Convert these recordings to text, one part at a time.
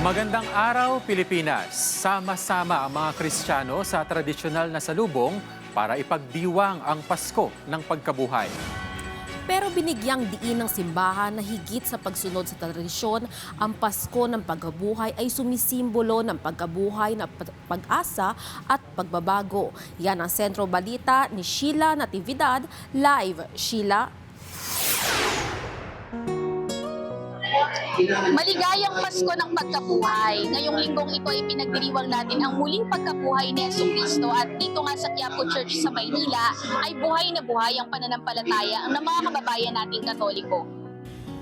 Magandang araw, Pilipinas! Sama-sama ang mga Kristiyano sa tradisyonal na salubong para ipagdiwang ang Pasko ng pagkabuhay. Pero binigyang diin ng simbahan na higit sa pagsunod sa tradisyon, ang Pasko ng pagkabuhay ay sumisimbolo ng pagkabuhay na pag-asa at pagbabago. Yan ang sentro balita ni Sheila Natividad. Live, Sheila. Maligayang Pasko ng pagkabuhay. Ngayong linggong ito ay pinagdiriwang natin ang muling pagkabuhay ni Jesucristo at dito nga sa Quiapo Church sa Maynila ay buhay na buhay ang pananampalataya ng mga kababayan nating Katoliko.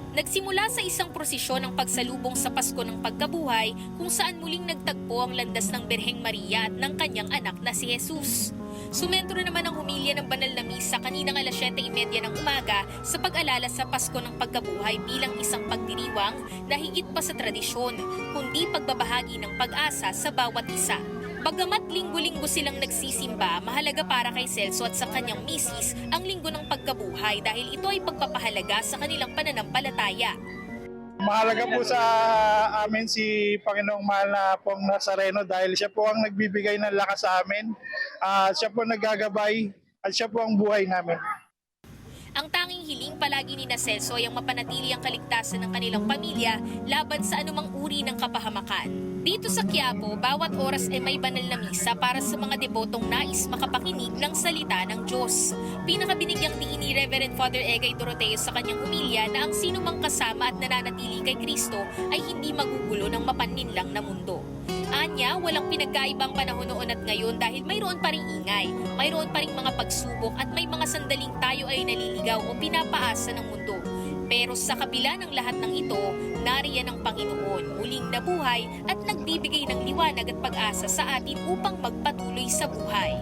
Nagsimula sa isang prosesyon ng pagsalubong sa Pasko ng Pagkabuhay kung saan muling nagtagpo ang landas ng Birheng Maria at ng kanyang anak na si Jesus. Sumentro naman ang humilya ng banal na misa kaninang alas 7:30 ng umaga sa pag-alala sa Pasko ng Pagkabuhay bilang isang pagdiriwang na higit pa sa tradisyon, kundi pagbabahagi ng pag-asa sa bawat isa. Bagamat linggo-linggo silang nagsisimba, mahalaga para kay Celso at sa kanyang misis ang linggo ng pagkabuhay dahil ito ay pagpapahalaga sa kanilang pananampalataya. Mahalaga po sa amin si Panginoong Mahal na pong Nazareno dahil siya po ang nagbibigay ng lakas sa amin, siya po naggagabay at siya po ang buhay namin. Ang tanging hiling palagi ni Celso ay ang mapanatili ang kaligtasan ng kanilang pamilya laban sa anumang uri ng kapahamakan. Dito sa Quiapo, bawat oras ay may banal na misa para sa mga debotong nais makapakinig ng salita ng Diyos. Pinakabinigyang diin ni Reverend Father Egay Doroteo sa kanyang humilya na ang sinumang kasama at nananatili kay Kristo ay hindi magugulo ng mapaninlang na mundo. Anya, walang pinagkaibang panahon noon at ngayon dahil mayroon pa ring ingay, mayroon pa ring mga pagsubok at may mga sandaling tayo ay naliligaw o pinapaasa ng mundo. Pero sa kabila ng lahat ng ito, nariyan ang Panginoon, muling nabuhay at nagbibigay ng liwanag at pag-asa sa atin upang magpatuloy sa buhay.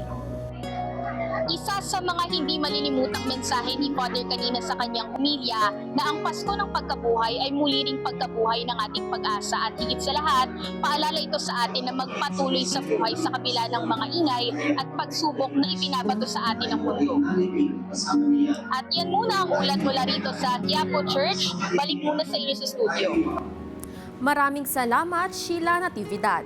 Isa sa mga hindi malilimutang mensahe ni Father kanina sa kanyang humilya na ang Pasko ng pagkabuhay ay muli ring pagkabuhay ng ating pag-asa at higit sa lahat, paalala ito sa atin na magpatuloy sa buhay sa kabila ng mga ingay at pagsubok na ibinabato sa atin ng mundo. At yan muna ang ulat mula rito sa Quiapo Church. Balik muna sa inyo sa studio. Maraming salamat, Sheila Natividad.